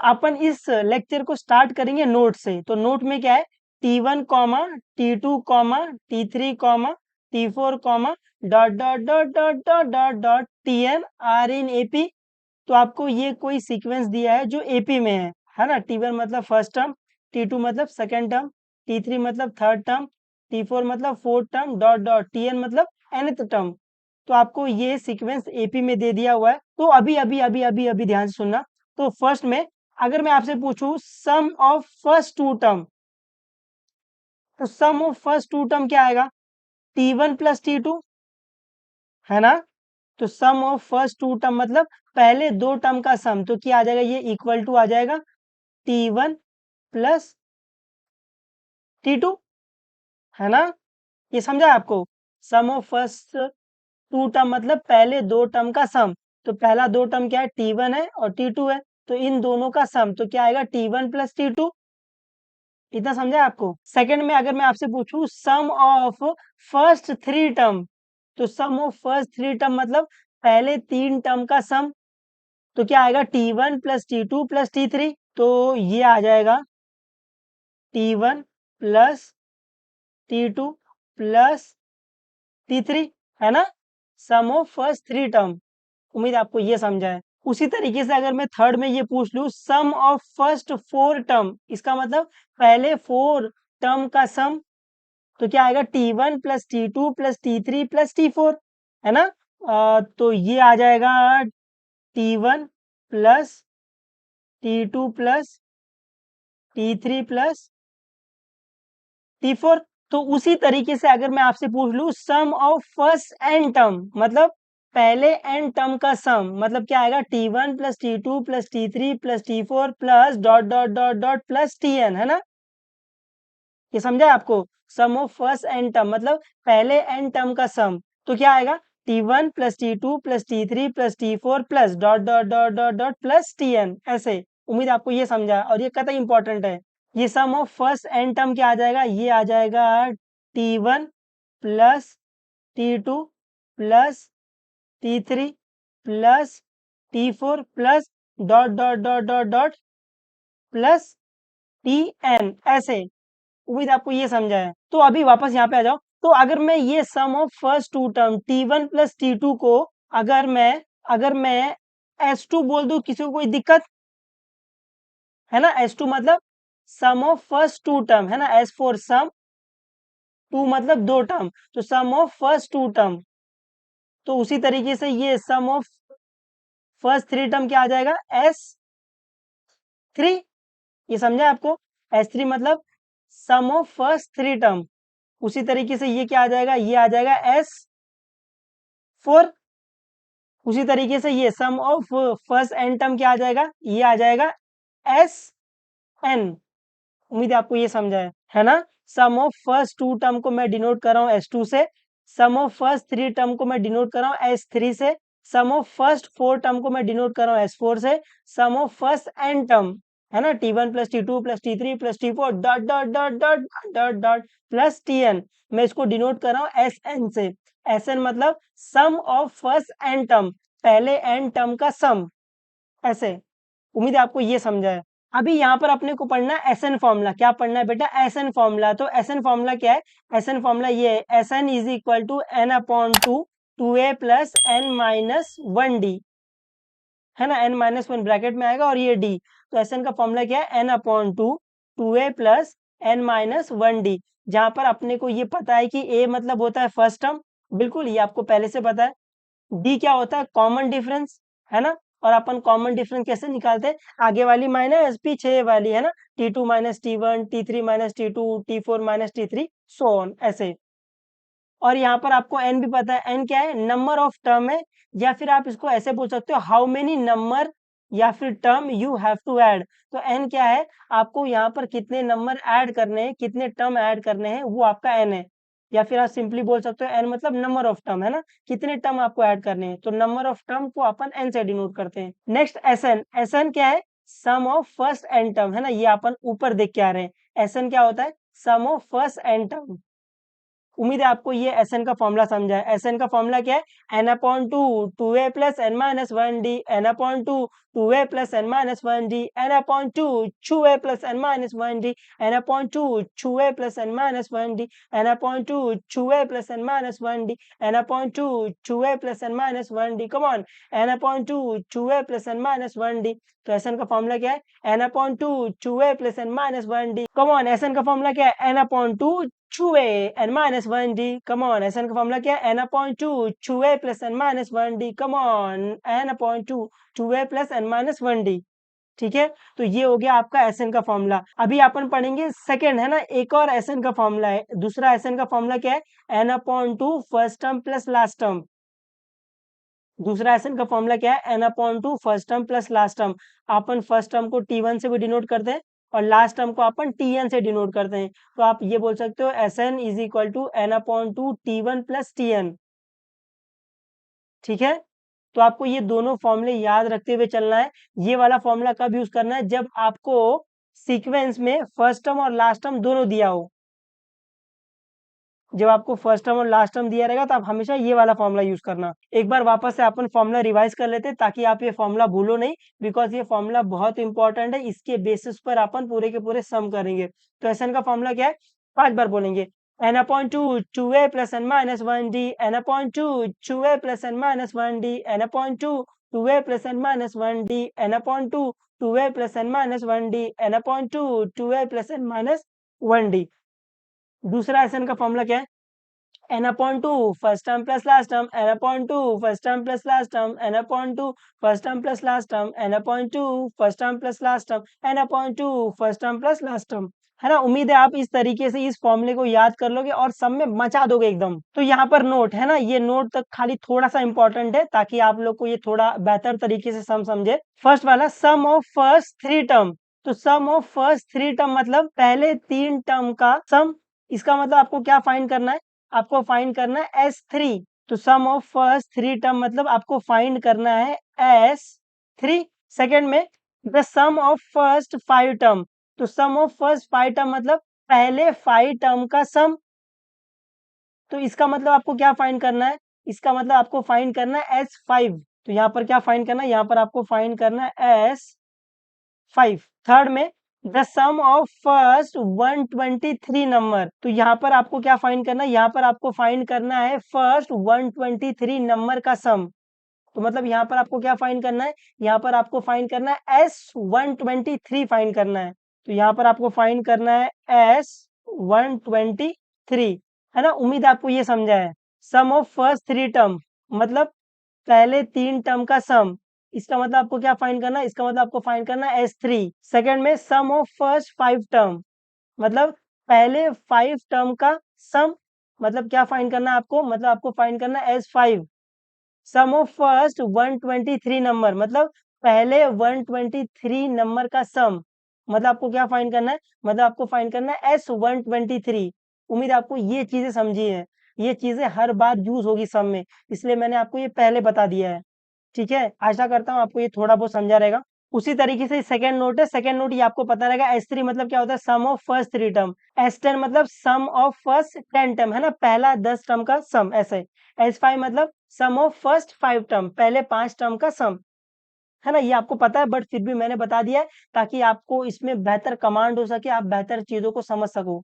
अपन इस लेक्चर को स्टार्ट करेंगे नोट से। तो नोट में क्या है, T1 comma T2 comma T3 comma T4 comma dot dot dot dot dot dot dot Tn are in AP। तो आपको ये कोई सीक्वेंस दिया है जो AP में है ना। T1 मतलब फर्स्ट टर्म, T2 मतलब सेकेंड टर्म, T3 मतलब थर्ड टर्म, T4 मतलब fourth term dot dot Tn मतलब nth टर्म। तो आपको ये सीक्वेंस AP में दे दिया हुआ है। तो अभी अभी अभी अभी अभी ध्यान से सुनना। तो फर्स्ट में अगर मैं आपसे पूछूं सम ऑफ फर्स्ट टू टर्म, तो sum of first two term क्या आएगा, T1 प्लस T2 है ना। तो sum of first two term मतलब पहले दो टर्म का सम, तो क्या आ जाएगा, ये इक्वल टू आ जाएगा T1 प्लस T2 है ना। ये समझा आपको। सम ऑफ फर्स्ट टू टर्म मतलब पहले दो टर्म का सम। तो पहला दो टर्म क्या है, T1 है और T2 है। तो इन दोनों का सम तो क्या आएगा, T1 प्लस T2। इतना समझा आपको। सेकंड में अगर मैं आपसे पूछूं सम ऑफ फर्स्ट थ्री टर्म, तो sum of first three term मतलब पहले तीन टर्म का सम। तो क्या आएगा, T1 plus T2 plus T3। तो ये आ जाएगा T1 plus T2 plus T3 है ना, सम ऑफ फर्स्ट थ्री टर्म। उम्मीद आपको ये समझा है। उसी तरीके से अगर मैं थर्ड में ये पूछ लूं सम ऑफ फर्स्ट फोर टर्म, इसका मतलब पहले फोर टर्म का सम। तो क्या आएगा, T1 plus T2 plus T3 plus T4 है ना। तो ये आ जाएगा T1 plus T2 plus T3 plus T4। तो उसी तरीके से अगर मैं आपसे पूछ लूं सम ऑफ फर्स्ट एन टर्म, मतलब पहले एन टर्म का सम, मतलब क्या आएगा, T1 plus T2 plus T3 plus T4 plus dot dot dot dot plus Tn है ना। ये समझा है आपको। सम ऑफ फर्स्ट एन टर्म मतलब पहले एन टर्म का सम। तो क्या आएगा, T1 plus T2 plus T3 plus T4 plus dot dot dot dot dot plus Tn ऐसे। उम्मीद आपको ये समझा है और ये कतई इंपॉर्टेंट है। ये sum of first N term क्या आ जाएगा, ये आ जाएगा T1 plus T2 plus T3 plus T4 plus dot dot dot dot dot plus Tn ऐसे। उम्मीद आपको ये समझा है। तो अभी वापस यहाँ पे आ जाओ। तो अगर मैं ये sum of first two term T1 plus T2 को अगर मैं S2 बोल दूं, किसी को कोई दिक्कत है ना। S2 मतलब सम ऑफ फर्स्ट टू टर्म है ना, S फॉर सम, टू मतलब दो टर्म, तो sum of first two term. तो उसी तरीके से ये sum of first three term क्या आ जाएगा, S3। ये समझा आपको। S3 मतलब सम ऑफ फर्स्ट थ्री टर्म। उसी तरीके से ये क्या आ जाएगा, ये आ जाएगा S4। उसी तरीके से ये sum of first N term क्या आ जाएगा, ये आ जाएगा SN। उम्मीद है आपको ये समझा है ना। सम ऑफ फर्स्ट टू टर्म को मैं डिनोट कर रहा हूँ S2 से, सम ऑफ फर्स्ट थ्री टर्म को मैं डिनोट कर रहा हूँ S3 से, सम ऑफ फर्स्ट फोर टर्म को मैं डिनोट कर रहा हूँ S4 से, सम ऑफ फर्स्ट एन टर्म है ना T1 plus T2 plus T3 plus T4 dot dot dot dot dot dot plus Tn, मैं इसको डिनोट कर रहा हूँ SN से। SN मतलब सम ऑफ फर्स्ट एन टर्म, पहले एन टर्म का सम ऐसे। उम्मीद है आपको ये समझा है। अभी यहाँ पर अपने को पढ़ना है एसएन फॉर्मूला। क्या पढ़ना है बेटा, एसएन फॉर्मूला। तो एसएन फॉर्मूला क्या है, एसएन फॉर्मूला ये है, SN is equal to N upon two A plus N minus one D है ना। एन माइनस वन ब्रैकेट में आएगा और ये डी। तो एसएन का फॉर्मूला क्या है, एन अपॉन टू ए plus N minus one d. जहां पर अपने को ये पता है कि ए मतलब होता है फर्स्ट टर्म, बिल्कुल ये आपको पहले से पता है। डी क्या होता है, कॉमन डिफरेंस है ना। और अपन कॉमन डिफरेंस कैसे निकालते हैं, आगे वाली माइनस पीछे वाली है ना, T2 minus T1, T3 minus T2, T4 minus T3 so on ऐसे। और यहाँ पर आपको एन भी पता है, एन क्या है, नंबर ऑफ टर्म है। या फिर आप इसको ऐसे पूछ सकते हो, हाउ मेनी नंबर या फिर term you have to add. तो एन क्या है, आपको यहाँ पर कितने नंबर ऐड करने हैं, कितने टर्म ऐड करने हैं, वो आपका एन है। या फिर आप सिंपली बोल सकते हो एन मतलब नंबर ऑफ टर्म है ना, कितने टर्म आपको ऐड करने हैं। तो नंबर ऑफ टर्म को अपन एन से डिनोट करते हैं। नेक्स्ट एसएन, एसएन क्या है, सम ऑफ फर्स्ट एन टर्म है ना, ये अपन ऊपर देख के आ रहे हैं। एसएन क्या होता है, सम ऑफ फर्स्ट एन टर्म। उम्मीद है आपको ये एसएन का फॉर्मूला समझा है। एसएन का फॉर्मूला क्या है? N upon two two A plus N minus one D, N upon two A plus N minus one D, N upon two A plus N minus one D, N upon two A plus N minus one D, N upon two A plus N minus one D, N upon two A plus N minus one D, come on, N upon two A plus N minus one D. तो SN का formula क्या है? N upon two A plus N minus one D, come on, SN का formula क्या है? N upon two A N minus one D, come on, SN का formula क्या है? N upon two A plus N minus one D, come on, N upon two A plus N minus one D. ठीक है, तो ये हो गया आपका एसएन का फॉर्मूला। अभी अपन पढ़ेंगे सेकंड, है ना, एक और एसएन का फॉर्मूला है। दूसरा एसएन का फॉर्मूला क्या है? N upon two first term plus last term. दूसरा एसएन का फॉर्मूला क्या है? N upon two first term plus last term. अपन फर्स्ट टर्म को टी1 से भी डिनोट करते हैं और लास्ट टर्म को अपन टीएन से डिनोट करते हैं। तो आप ये बोल सकते हो S N is equal to N upon two T one plus TN. ठीक है, तो आपको ये दोनों फॉर्मूले याद रखते हुए चलना है। ये वाला फॉर्मूला कब यूज करना है? जब आपको सीक्वेंस में फर्स्ट टर्म और लास्ट टर्म दोनों दिया हो। जब आपको फर्स्ट टर्म और लास्ट टर्म दिया रहेगा तो आप हमेशा ये वाला फॉर्मूला यूज करना। एक बार वापस से अपन फॉर्मूला रिवाइज कर लेते हैं ताकि आप ये फॉर्मूला भूलो नहीं, बिकॉज ये फॉर्मूला बहुत इंपॉर्टेंट है। इसके बेसिस पर अपन पूरे के पूरे सम करेंगे। तो एसएन का फॉर्मूला क्या है? 5 बार बोलेंगे। एन अपॉन टू ए plus N minus one D, N upon two ए plus N minus one D, N upon two ए plus N minus one D, N upon two ए plus N minus one D, N upon two ए plus N minus one d. दूसरा S N का formula क्या है? n upon 2 first term plus last term, n upon 2 first term plus last term, n upon 2 first term plus last term, n upon 2 first term plus last term, n upon 2 first term plus last term। है ना, उम्मीद है आप इस तरीके से इस फॉर्मूले को याद कर लोगे और सब में मचा दोगे एकदम। तो यहाँ पर नोट है ना, ये नोट तक खाली थोड़ा सा इंपॉर्टेंट है ताकि आप लोग को ये थोड़ा बेहतर तरीके से सम समझे। फर्स्ट वाला सम ऑफ फर्स्ट थ्री टर्म। तो sum of first three term मतलब पहले 3 टर्म का सम। इसका मतलब आपको क्या फाइंड करना है? आपको फाइंड करना है S3। तो sum of first three term मतलब आपको फाइंड करना है S3। सेकंड में the sum of first 5 term. तो सम ऑफ फर्स्ट 5 टर्म मतलब पहले 5 टर्म का सम। तो इसका मतलब आपको क्या फाइंड करना है? इसका मतलब आपको फाइंड करना है S5। तो यहाँ पर क्या फाइंड करना है? यहाँ पर आपको फाइंड करना है S5। थर्ड में the sum of first 123 number. तो यहाँ पर आपको क्या फाइंड करना है? यहाँ पर आपको फाइंड करना है फर्स्ट 123 नंबर का सम। तो मतलब यहाँ पर आपको क्या फाइंड करना है? यहाँ पर आपको फाइंड करना है S123 फाइंड करना है। तो यहाँ पर आपको फाइंड करना है S123। है ना, उम्मीद आपको ये समझा है। सम ऑफ फर्स्ट थ्री टर्म मतलब पहले 3 टर्म का सम। इसका मतलब आपको क्या फाइंड करना है? इसका मतलब आपको फाइंड करना है S3। सेकंड में सम ऑफ फर्स्ट 5 टर्म मतलब पहले 5 टर्म का सम। मतलब क्या फाइंड करना है आपको? मतलब आपको फाइंड करना है S5। Some of first 123 number मतलब पहले 123 नंबर का सम। मतलब आपको क्या फाइंड करना है? मतलब आपको फाइंड करना है S123। उम्मीद आपको ये चीजें समझी है। ये चीजें हर बार यूज होगी सम में, इसलिए मैंने आपको ये पहले बता दिया है। ठीक है, आशा करता हूँ आपको ये थोड़ा बहुत समझा रहेगा। उसी तरीके से सेकंड नोट है। सेकंड नोट ये आपको पता रहेगा। S3 मतलब क्या होता है? सम ऑफ फर्स्ट 3 टर्म। S10 मतलब सम ऑफ फर्स्ट 10 टर्म, है ना, पहला 10 टर्म का सम ऐसे। S5 मतलब सम ऑफ फर्स्ट 5 टर्म, पहले 5 टर्म का सम। है ना, ये आपको पता है बट फिर भी मैंने बता दिया है ताकि आपको इसमें बेहतर कमांड हो सके, आप बेहतर चीजों को समझ सको।